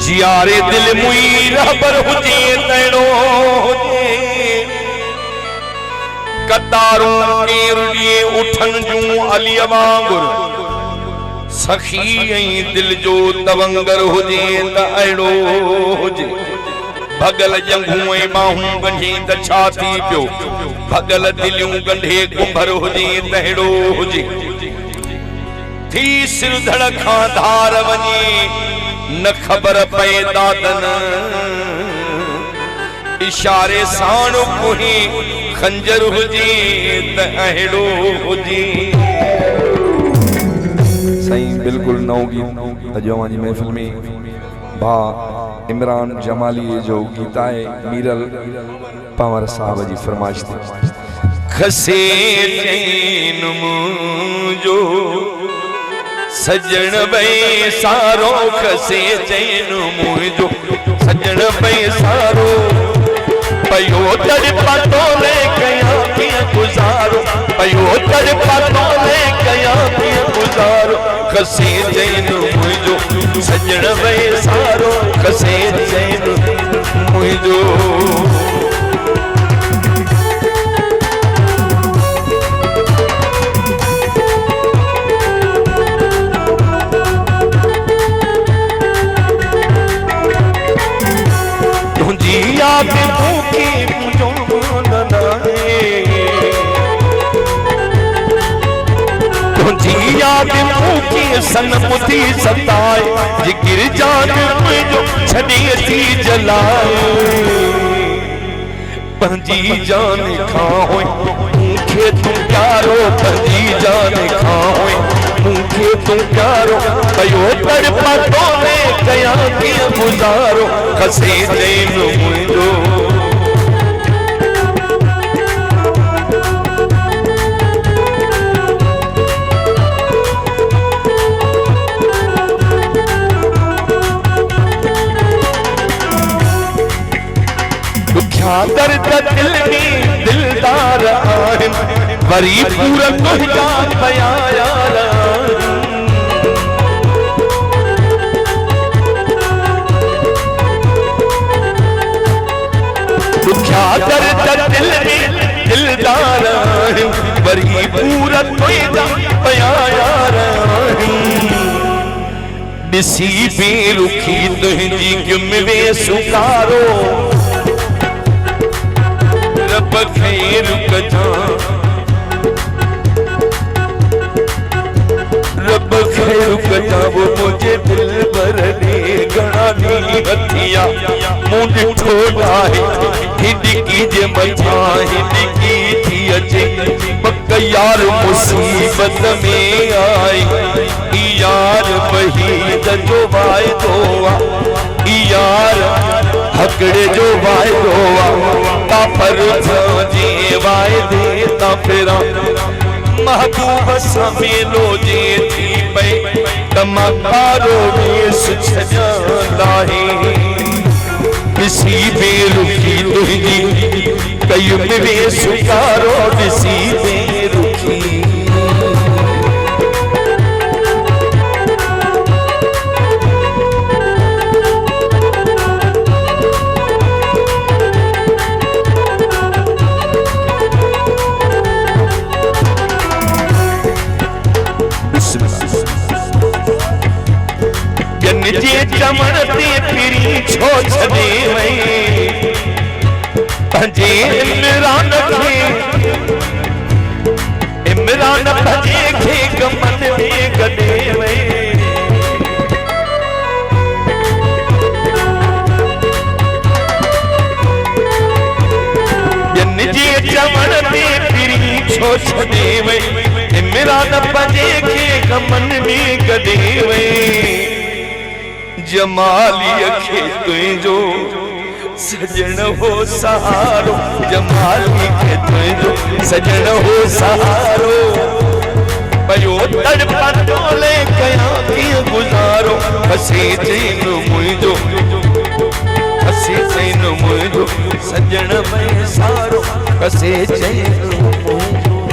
जियारे दिल मुई रहबर हुजे तड़ो हुजे कतारों केरड़िए उठन जूं अली वांगुर सखी दिल जो तवंगर हुजे त अड़ो हुजे भगल जंगूं बाहूं गंढे त छा थी पियो भगल दिलियूं गंढे कुंभर हुजे त अड़ो हुजे थी सिर धड़खा धार वञे न खबर पए दादन इशारे साण कोही खंजर हुजे त अहिड़ो हुजे। सही बिल्कुल नौ गीत अजवा जी महफिल में भा इमरान जमाली जो गीत है मीरल पवार साहब जी फरमाइश थी खसे चैन मुंजो सजन बे सारो खसे चैन मुंजो सजन बे सारो पयो तड़पा तोले कया किया गुजारो पयो तड़पा तोले कया किया गुजारो खसे चैन मुंजो सजन बे सारो खसे चैन मुंजो याद भूखी मुझो ननाए तुझी याद भूखी सनमुती सताए जिगिर जान मुझो छड़ी थी जलाए पंजी जान खाओ मुखे तुम प्यारो पंजी जान खाओ मुखे तुम प्यारो कयो तड़पा तोले कया किया गुजारो खसे चैन मुंजो दुखिया दर्द दिल में दिलदार आहिन वरी पूरा कोहिया पया यार दुखिया दर्द दिल में दिलदार आहिन वरी पूरा कोहिया पया यार दिसी बेरुखी तुझी किम वे सुकारो रब खैर कजा रब खैर कजा वो मुझे दिल भरने गणा नी हथिया मुंह ठोड़ा है हिंदकी जे मथा हिंदकी थी अचे पक यार मुसीबत में आई यार वहीद जो वायदो यार हकड़े जो वायदो पर जी वायदे ता फिरा महबूब समेलो जे थी पे तमकारो वेस छजांदा है किसी बेरुखी तुझी कई में वेस कारो किसी बेरुखी जे चमन ते फिरी छो छदे वई पंजे इमरान भजे खे गमन में गदे वई जे चमन ते फिरी छो छदे वई इमरान भजे खे गमन में गदे वई जमाली अखे तुझो सजन हो सहारो जमाली के तुझो सजन हो सहारो पयो तड़पा तोले कया किया गुजारो खसे चैन मुंजो खसे चैन मुंजो सजन में सारो खसे चैन मुंजो